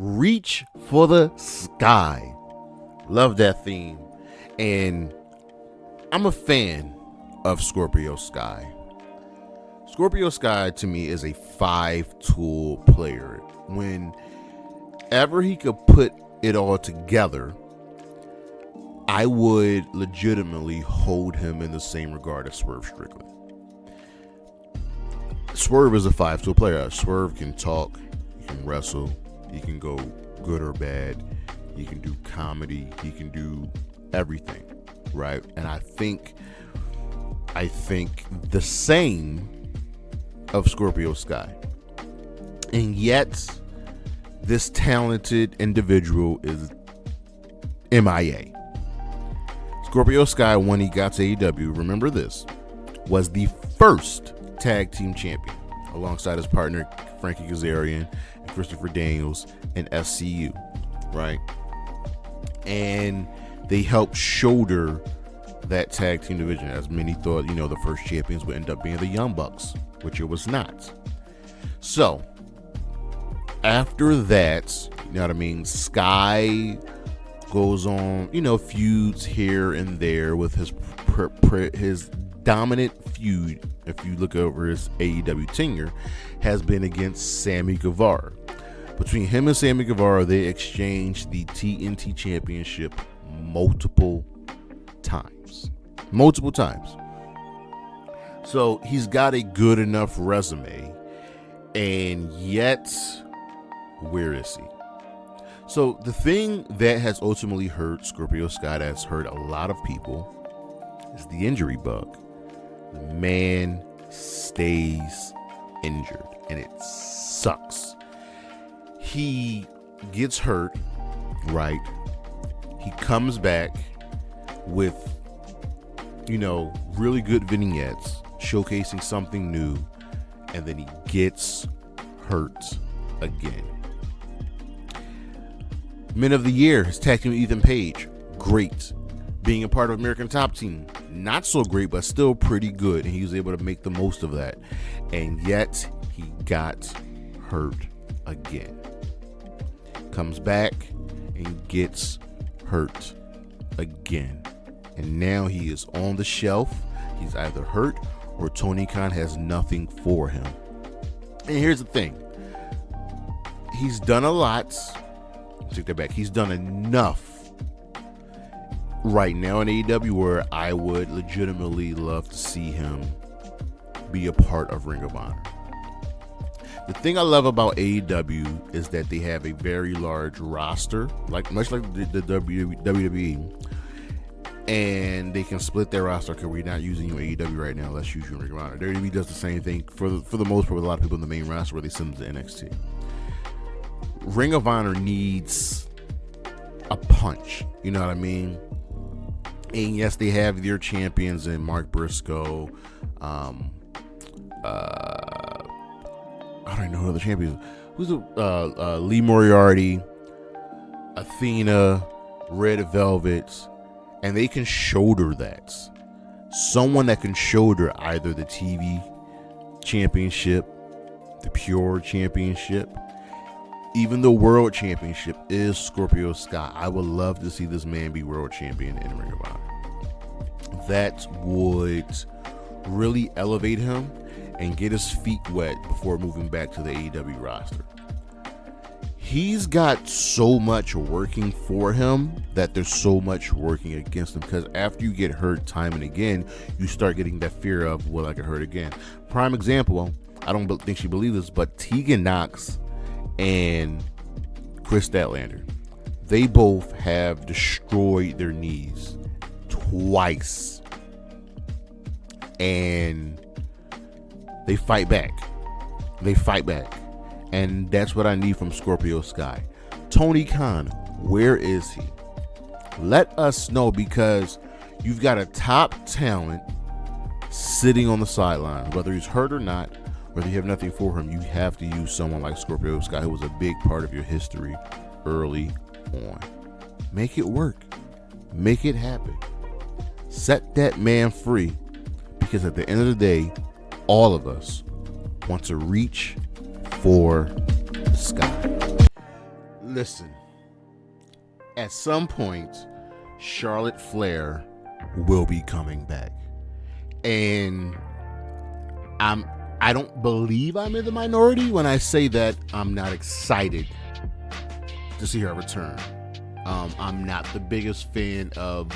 Reach for the sky. Love that theme. And I'm a fan of Scorpio Sky. Scorpio Sky to me is a 5-tool player. Whenever he could put it all together, I would legitimately hold him in the same regard as Swerve Strickland. Swerve is a 5-tool player. Swerve can talk, he can wrestle, he can go good or bad, he can do comedy, he can do everything, right? And I think the same of Scorpio Sky. And yet, this talented individual is MIA. Scorpio Sky, when he got to AEW, remember this, was the first tag team champion alongside his partner Frankie Kazarian and Christopher Daniels in SCU, right? And they helped shoulder that tag team division, as many thought, the first champions would end up being the Young Bucks, which it was not. So after that, Sky goes on, feuds here and there with his dominant feud, if you look over his AEW tenure, has been against Sammy Guevara. Between him and Sammy Guevara, they exchanged the TNT Championship multiple times. So he's got a good enough resume, and yet, where is he? So the thing that has ultimately hurt Scorpio Sky, that's hurt a lot of people, is the injury bug. The man stays injured, and it sucks. He gets hurt, right? He comes back with, really good vignettes showcasing something new, and then he gets hurt again. Men of the Year, his tag team with Ethan Page, great. Being a part of American Top Team, not so great, but still pretty good, and he was able to make the most of that. And yet, he got hurt again. Comes back and gets hurt again. And now he is on the shelf. He's either hurt or Tony Khan has nothing for him. And here's the thing. He's done a lot. Take that back. He's done enough right now in AEW where I would legitimately love to see him be a part of Ring of Honor. The thing I love about AEW is that they have a very large roster, much like the WWE, and they can split their roster. Okay, we're not using you in AEW right now, let's use you in Ring of Honor. WWE does the same thing for the most part with a lot of people in the main roster where they send them to NXT. Ring of Honor needs a punch, you know what I mean? And yes, they have their champions in Mark Briscoe, I don't even know who the champions. Who's Lee Moriarty, Athena, Red Velvet, and they can shoulder that. Someone that can shoulder either the TV championship, the Pure championship, even the World Championship is Scorpio Sky. I would love to see this man be World Champion in Ring of Honor. That would really elevate him and get his feet wet before moving back to the AEW roster. He's got so much working for him that there's so much working against him, because after you get hurt time and again, you start getting that fear of, will I get hurt again? Prime example, I don't think she believes this, but Tegan Knox and Chris Statlander, they both have destroyed their knees twice, and they fight back. And that's what I need from Scorpio Sky. Tony Khan, where is he? Let us know, because you've got a top talent sitting on the sideline, whether he's hurt or not. Whether you have nothing for him, you have to use someone like Scorpio Sky, who was a big part of your history early on. Make it work. Make it happen. Set that man free, because at the end of the day, all of us want to reach for the sky. Listen, at some point, Charlotte Flair will be coming back. And I don't believe I'm in the minority when I say that I'm not excited to see her return. I'm not the biggest fan of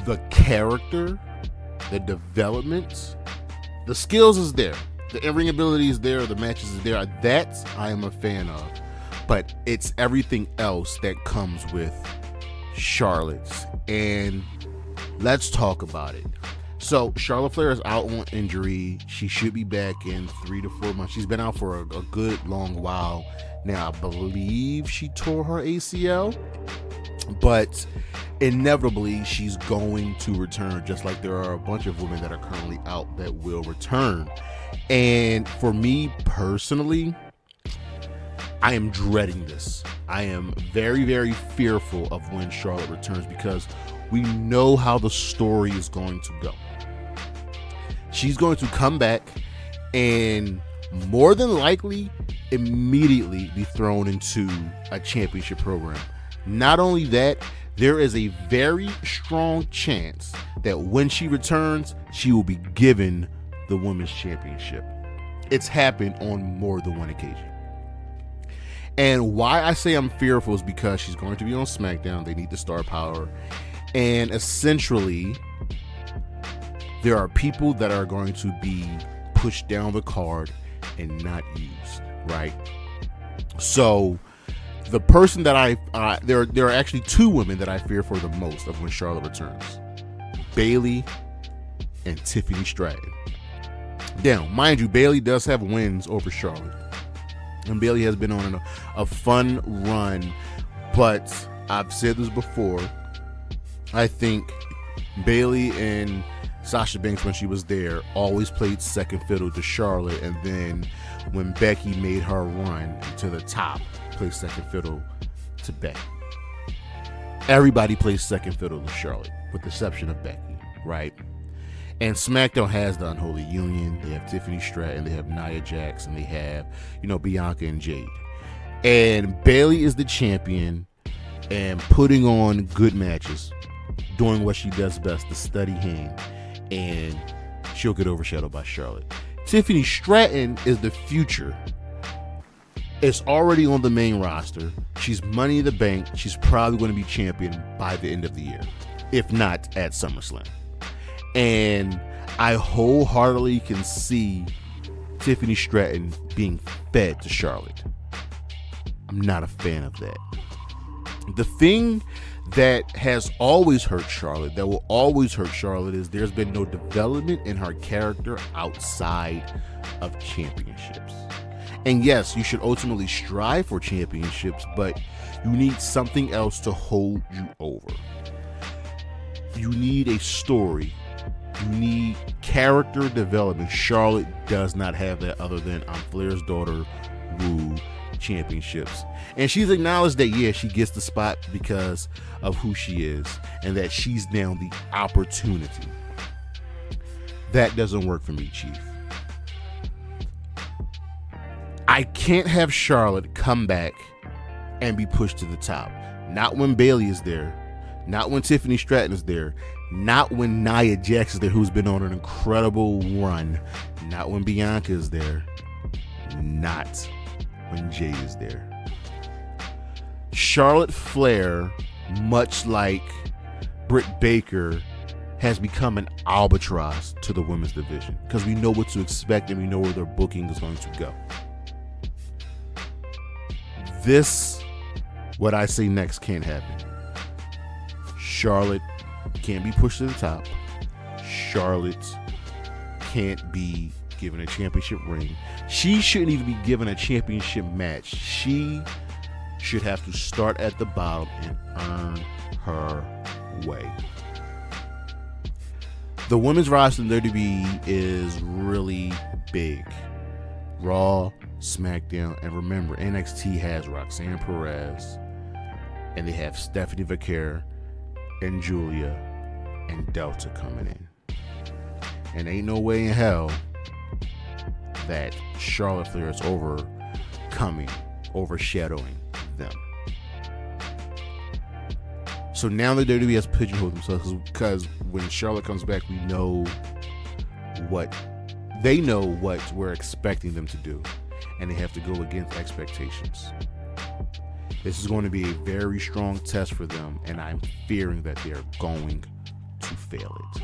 the character, the development. The skills is there. The in-ring ability is there. The matches is there. That I am a fan of. But it's everything else that comes with Charlotte's. And let's talk about it. So Charlotte Flair is out on injury. She should be back in 3 to 4 months. She's been out for a good long while now. I believe she tore her ACL, but inevitably she's going to return, just like there are a bunch of women that are currently out that will return. And for me personally, I am dreading this. I am very, very fearful of when Charlotte returns because we know how the story is going to go. She's going to come back and more than likely immediately be thrown into a championship program. Not only that, there is a very strong chance that when she returns, she will be given the women's championship. It's happened on more than one occasion. And why I say I'm fearful is because she's going to be on SmackDown. They need the star power. And essentially, there are people that are going to be pushed down the card and not used, right? So the person that there are actually two women that I fear for the most of when Charlotte returns. Bayley and Tiffany Stratton. Now, mind you, Bayley does have wins over Charlotte. And Bayley has been on a fun run. But I've said this before. I think Bayley and Sasha Banks, when she was there, always played second fiddle to Charlotte. And then when Becky made her run to the top, played second fiddle to Becky. Everybody plays second fiddle to Charlotte, with the exception of Becky, right? And SmackDown has the Unholy Union. They have Tiffany Stratton, they have Nia Jax, and they have, Bianca and Jade. And Bayley is the champion and putting on good matches, doing what she does best, the steady hand, and she'll get overshadowed by Charlotte. Tiffany Stratton is the future. It's already on the main roster. She's Money in the Bank. She's probably going to be champion by the end of the year, if not at SummerSlam. And I wholeheartedly can see Tiffany Stratton being fed to Charlotte. I'm not a fan of that. The thing that has always hurt Charlotte, that will always hurt Charlotte, is there's been no development in her character outside of championships. And yes, you should ultimately strive for championships, but you need something else to hold you over. You need a story. You need character development. Charlotte does not have that, other than I'm Flair's daughter, woo, championships. And she's acknowledged that, yeah, she gets the spot because of who she is and that she's now the opportunity. That doesn't work for me, Chief. I can't have Charlotte come back and be pushed to the top. Not when Bayley is there. Not when Tiffany Stratton is there. Not when Nia Jax is there, who's been on an incredible run. Not when Bianca is there. Not when Jade is there. Charlotte Flair, much like Britt Baker, has become an albatross to the women's division because we know what to expect and we know where their booking is going to go. This, what I say next, can't happen. Charlotte can't be pushed to the top. Charlotte can't be given a championship ring. She shouldn't even be given a championship match. She should have to start at the bottom and earn her way. The women's roster in WWE is really big. Raw, SmackDown, and remember, NXT has Roxanne Perez, and they have Stephanie Vaquer and Julia and Delta coming in. And ain't no way in hell that Charlotte Flair is overshadowing them. So now the WWE has pigeonholed themselves, because when Charlotte comes back, we know what we're expecting them to do, and they have to go against expectations. This is going to be a very strong test for them, and I'm fearing that they are going to fail it.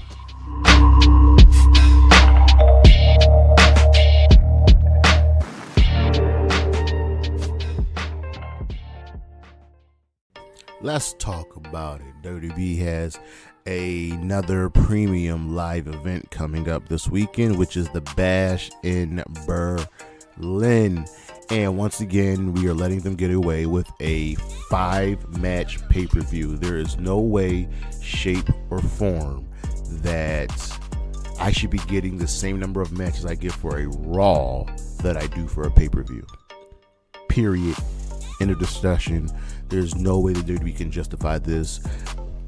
Let's talk about it. WWE has another premium live event coming up this weekend, which is the Bash in Berlin. And once again, we are letting them get away with a 5-match pay-per-view. There is no way, shape, or form that I should be getting the same number of matches I get for a Raw that I do for a pay-per-view. Period. End of discussion. There's no way that WWE can justify this.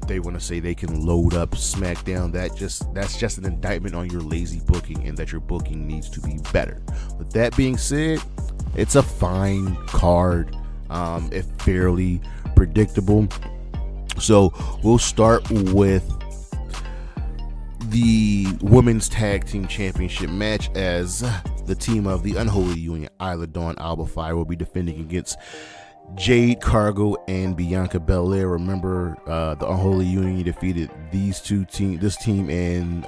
They want to say they can load up SmackDown. That's just an indictment on your lazy booking, and that your booking needs to be better. With that being said, it's a fine card. It's fairly predictable. So we'll start with the Women's Tag Team Championship match, as the team of the Unholy Union, Isla, Alba, Fyre, will be defending against Jade, Cargill, and Bianca Belair. Remember, the Unholy Union defeated this team and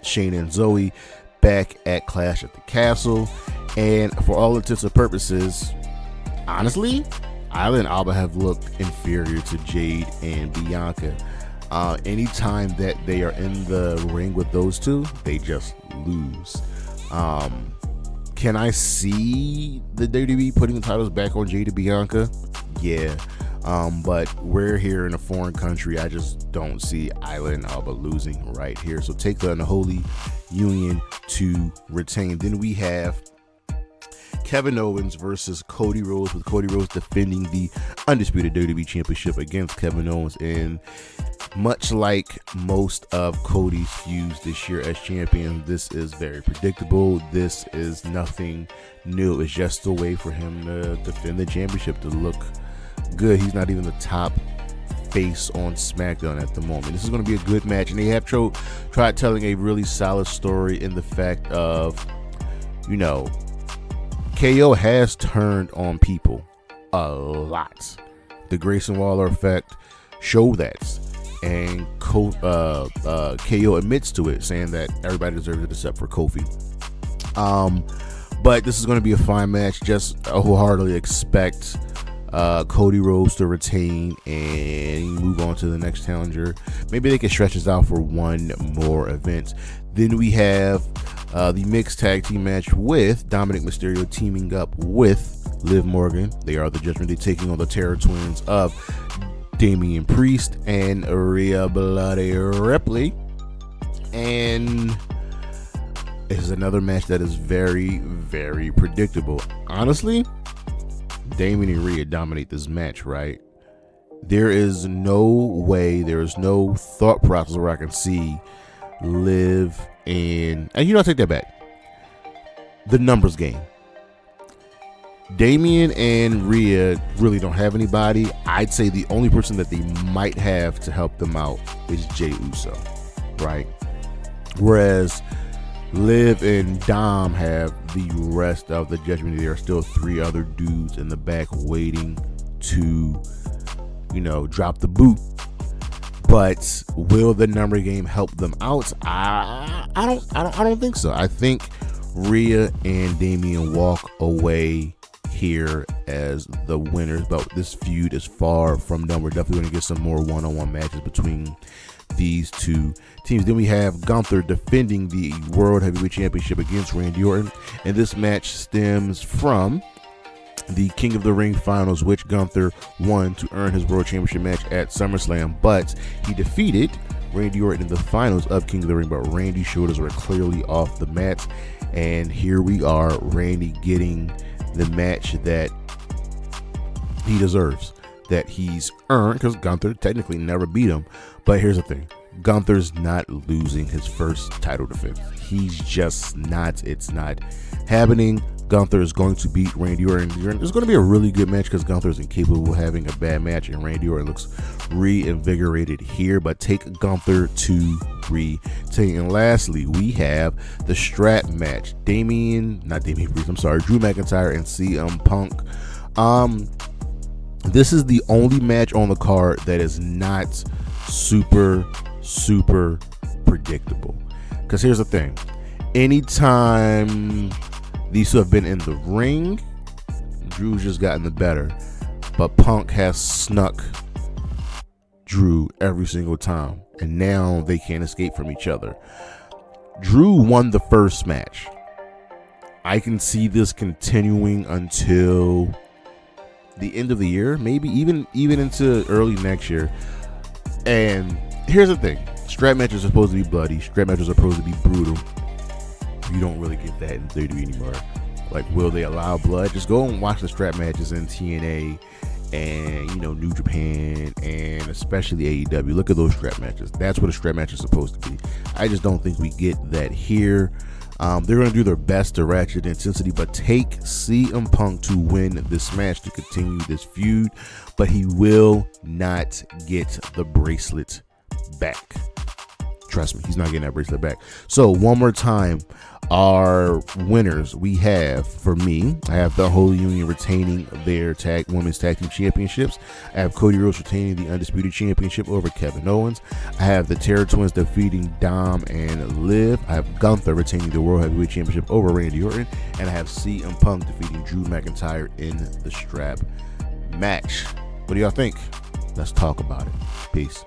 Shayna and Zoe back at Clash at the Castle. And for all intents and purposes, honestly, Isla and Alba have looked inferior to Jade and Bianca. Anytime that they are in the ring with those two, they just lose. Can I see the WWE putting the titles back on Jade and Bianca? Yeah. But we're here in a foreign country. I just don't see Isla and Alba losing right here. So take the Unholy Union to retain. Then we have Kevin Owens versus Cody Rhodes, with Cody Rhodes defending the Undisputed WWE Championship against Kevin Owens. And much like most of Cody's feuds this year as champion, this is very predictable. This is nothing new. It's just a way for him to defend the championship, to look good. He's not even the top face on SmackDown at the moment. This is going to be a good match, and they have tried telling a really solid story in the fact of, KO has turned on people a lot. The Grayson Waller effect showed that, and KO admits to it, saying that everybody deserves it except for Kofi. But this is going to be a fine match. Just wholeheartedly expect Cody Rhodes to retain and move on to the next challenger. Maybe they can stretch this out for one more event. Then we have the mixed tag team match with Dominic Mysterio teaming up with Liv Morgan. They are the Judgement. They're taking on the Terror Twins of Damian Priest and Rhea Bloody Ripley. And it's another match that is very, very predictable. Honestly, Damian and Rhea dominate this match, right? There is no way, there is no thought process where I can see Liv and I take that back. The numbers game. Damian and Rhea really don't have anybody. I'd say the only person that they might have to help them out is Jey Uso, right? Whereas Liv and Dom have the rest of the Judgement. There are still 3 other dudes in the back waiting to, drop the boot. But will the number game help them out? I don't think so. I think Rhea and Damian walk away here as the winners, but this feud is far from done. We're definitely going to get some more one-on-one matches between these two teams. Then we have Gunther defending the World Heavyweight Championship against Randy Orton, and this match stems from the King of the Ring finals, which Gunther won to earn his World Championship match at SummerSlam, but he defeated Randy Orton in the finals of King of the Ring, but Randy's shoulders were clearly off the mat, and here we are, Randy getting the match that he deserves, that he's earned, because Gunther technically never beat him. But here's the thing, Gunther's not losing his first title defense. He's just not. It's not happening. Gunther is going to beat Randy Orton. It's going to be a really good match because Gunther is incapable of having a bad match, and Randy Orton looks reinvigorated here. But take Gunther to retain. And lastly, we have the strap match: Drew McIntyre and CM Punk. This is the only match on the card that is not super predictable. Because here's the thing: anytime these two have been in the ring, Drew's just gotten the better. But Punk has snuck Drew every single time, and now they can't escape from each other. Drew won the first match. I can see this continuing until the end of the year, maybe even into early next year. And here's the thing: strap matches are supposed to be bloody. Strap matches are supposed to be brutal. You don't really get that in WWE anymore. Like, will they allow blood? Just go and watch the strap matches in TNA and, New Japan and especially AEW. Look at those strap matches. That's what a strap match is supposed to be. I just don't think we get that here. They're going to do their best to ratchet intensity, but take CM Punk to win this match to continue this feud, but he will not get the bracelet back. Trust me, he's not getting that bracelet back. So one more time, our winners, we have, for me, I have the Unholy Union retaining their women's tag team championships. I have Cody Rhodes retaining the Undisputed Championship over Kevin Owens. I have the Terror Twins defeating Dom and Liv. I have Gunther retaining the World Heavyweight Championship over Randy Orton. And I have CM Punk defeating Drew McIntyre in the strap match. What do y'all think? Let's talk about it. Peace.